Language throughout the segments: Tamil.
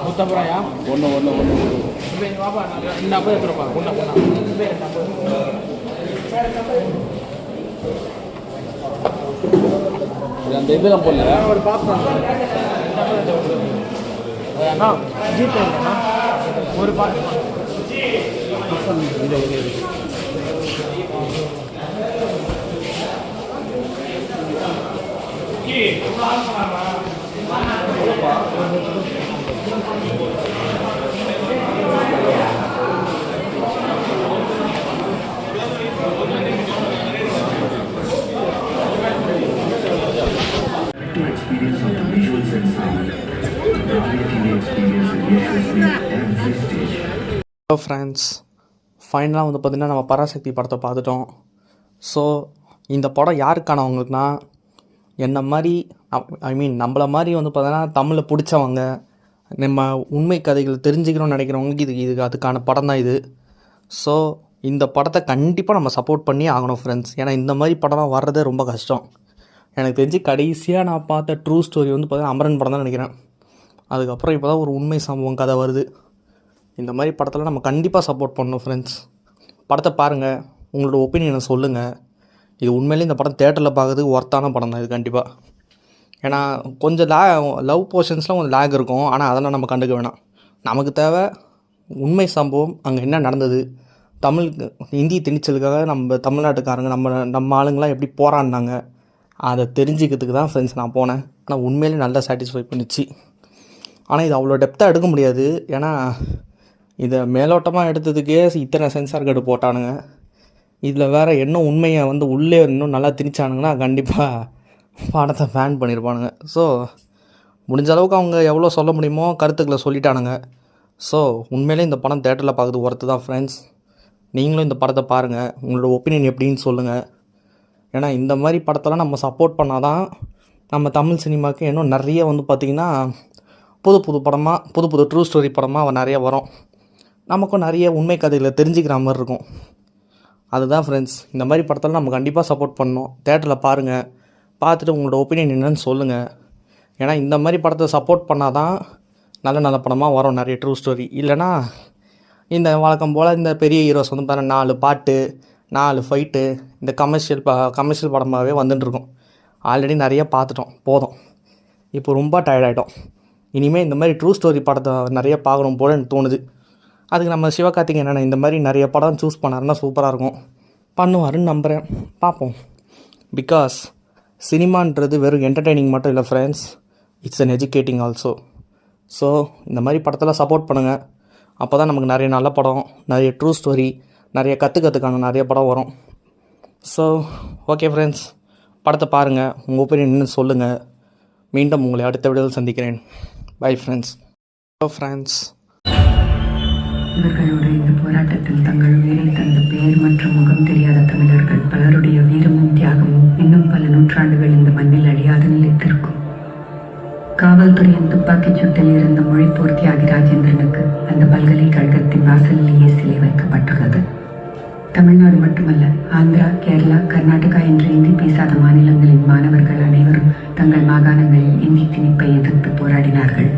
முத்தப்புறாயா ஒன்று ஒன்று ஒன்று பாப்பா இந்த அப்போ எடுத்துருப்பா ஒன்றா அந்த இதெல்லாம் போடல ஒரு பாப்பா அண்ணா ஜீப் அண்ணா ஒரு பாட்டு experience of the visuals and sound. The creative experience reassures me every stage. Hello friends, ஃபைனலாக வந்து பார்த்திங்கன்னா நம்ம பராசக்தி படத்தை பார்த்துட்டோம். ஸோ இந்த படம் யாருக்கானவங்களுக்குனா என்ன மாதிரி நம்மளை மாதிரி வந்து பார்த்தீங்கன்னா தமிழில் பிடிச்சவங்க, நம்ம உண்மை கதைகள் தெரிஞ்சுக்கணும்னு நினைக்கிறவங்களுக்கு இது அதுக்கான படம் தான் இது. ஸோ இந்த படத்தை கண்டிப்பாக நம்ம சப்போர்ட் பண்ணி ஆகணும் ஃப்ரெண்ட்ஸ். ஏன்னா இந்த மாதிரி படம்லாம் வர்றதே ரொம்ப கஷ்டம். எனக்கு தெரிஞ்சு கடைசியாக நான் பார்த்த ட்ரூ ஸ்டோரி வந்து பார்த்தீங்கன்னா அமரன் படம் தான் நினைக்கிறேன். அதுக்கப்புறம் இப்போ தான் ஒரு உண்மை சம்பவம் கதை வருது. இந்த மாதிரி படத்தில் நம்ம கண்டிப்பாக சப்போர்ட் பண்ணணும் ஃப்ரெண்ட்ஸ். படத்தை பாருங்கள், உங்களோட ஒப்பீனியனை சொல்லுங்கள். இது உண்மையிலே இந்த படம் தேட்டரில் பார்க்குறதுக்கு ஒர்த்தான படம் தான் இது கண்டிப்பாக. ஏன்னா கொஞ்சம் லவ் போர்ஷன்ஸ்லாம் கொஞ்சம் லேக் இருக்கும், ஆனால் அதெல்லாம் நம்ம கண்டுக்க வேணாம். நமக்கு தேவை உண்மை சம்பவம், அங்கே என்ன நடந்தது, இந்தி திணிச்சலுக்காக நம்ம தமிழ்நாட்டுக்காரங்க நம்ம ஆளுங்களாம் எப்படி போராடினாங்க, அதை தெரிஞ்சுக்கிறதுக்கு தான் ஃப்ரெண்ட்ஸ் நான் போனேன். ஆனால் உண்மையிலே நல்லா சாட்டிஸ்ஃபை பண்ணிச்சு. ஆனால் இது அவ்வளோ டெப்த்தாக எடுக்க முடியாது. ஏன்னா இதை மேலோட்டமாக எடுத்ததுக்கே இத்தனை சென்சார் கார்டு போட்டானுங்க. இதில் வேறு என்ன உண்மையை வந்து உள்ளே இன்னும் நல்லா திணிச்சானுங்கன்னா கண்டிப்பாக படத்தை பேன் பண்ணியிருப்பானுங்க. ஸோ முடிஞ்ச அளவுக்கு அவங்க எவ்வளோ சொல்ல முடியுமோ கருத்துக்களை சொல்லிட்டானுங்க. ஸோ உண்மையிலே இந்த படம் தேட்டரில் பார்க்குறது ஒர்த்து தான் ஃப்ரெண்ட்ஸ். நீங்களும் இந்த படத்தை பாருங்கள், உங்களோட ஒப்பீனியன் எப்படின்னு சொல்லுங்கள். ஏன்னா இந்த மாதிரி படத்தெல்லாம் நம்ம சப்போர்ட் பண்ணால் தான் நம்ம தமிழ் சினிமாவுக்கு இன்னும் நிறைய வந்து பார்த்திங்கன்னா புது படமாக புது ட்ரூ ஸ்டோரி படமாக நிறைய வரும். நமக்கும் நிறைய உண்மை கதைகளை தெரிஞ்சுக்கிற மாதிரி இருக்கும். அதுதான் ஃப்ரெண்ட்ஸ், இந்த மாதிரி படத்தெல்லாம் நம்ம கண்டிப்பாக சப்போர்ட் பண்ணணும். தேட்டரில் பாருங்கள், பார்த்துட்டு உங்களோட ஒப்பீனியன் என்னன்னு சொல்லுங்கள். ஏன்னா இந்த மாதிரி படத்தை சப்போர்ட் பண்ணால் தான் நல்ல படமாக வரும் நிறைய ட்ரூ ஸ்டோரி. இல்லைனா இந்த வழக்கம் போல் இந்த பெரிய ஹீரோஸ் வந்து பாருங்கள் 4 பாட்டு 4 ஃபைட்டு இந்த கமர்ஷியல் படமாகவே வந்துட்டுருக்கோம். ஆல்ரெடி நிறைய பார்த்துட்டோம், போதும். இப்போ ரொம்ப டயர்டாகிட்டோம். இனிமேல் இந்த மாதிரி ட்ரூ ஸ்டோரி படத்தை நிறைய பார்க்கணும் போல எனக்கு தோணுது. அதுக்கு நம்ம சிவகார்த்திகேயன் இந்த மாதிரி நிறைய படம் சூஸ் பண்ணாருன்னா சூப்பராக இருக்கும். பண்ணுவாருன்னு நம்புகிறேன், பார்ப்போம். பிகாஸ் சினிமான்றது வெறும் என்டர்டெய்னிங் மட்டும் இல்லை friends, it's an educating also. So இந்த மாதிரி படத்தெல்லாம் சப்போர்ட் பண்ணுங்கள். அப்போ தான் நமக்கு நிறைய நல்ல படம், நிறைய ட்ரூ ஸ்டோரி, நிறைய கற்றுக்கிறதுக்கான நிறைய படம் வரும். ஸோ ஓகே ஃப்ரெண்ட்ஸ், படத்தை பாருங்கள், உங்கள் ஒப்பீனியன் என்னன்னு சொல்லுங்கள். மீண்டும் உங்களை அடுத்த வீடியோவில் சந்திக்கிறேன். Bye friends. Hello friends. இவர்களோடு இந்த போராட்டத்தில் தங்கள் உயிரை தந்த பெயர் மற்றும் முகம் தெரியாத தமிழர்கள் பலருடைய வீரமும் தியாகமும் இன்னும் பல நூற்றாண்டுகள் இந்த மண்ணில் அழியாது நிலைத்திருக்கும். காவல்துறையின் துப்பாக்கிச் சூட்டில் இருந்த மொழிப்போர் தியாகி ராஜேந்திரனுக்கு அந்த பல்கலைக்கழகத்தின் வாசலிலேயே சிலை வைக்கப்பட்டுள்ளது. தமிழ்நாடு மட்டுமல்ல, ஆந்திரா, கேரளா, கர்நாடகா என்று இந்தி பேசாத மாநிலங்களின் மாணவர்கள் அனைவரும் தங்கள் மாகாணங்களில் இந்தி திணிப்பை எதிர்த்து போராடினார்கள்.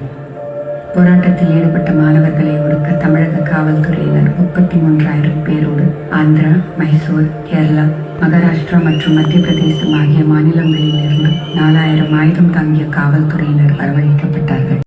போராட்டத்தில் ஈடுபட்ட மாணவர்களை ஒடுக்க தமிழக காவல்துறையினர் 33,000 பேரோடு ஆந்திரா, மைசூர், கேரளா, மகாராஷ்டிரா மற்றும் மத்திய பிரதேசம் ஆகிய மாநிலங்களில் இருந்து 4,000 ஆயுதம் தாங்கிய காவல்துறையினர் வரவழைக்கப்பட்டார்கள்.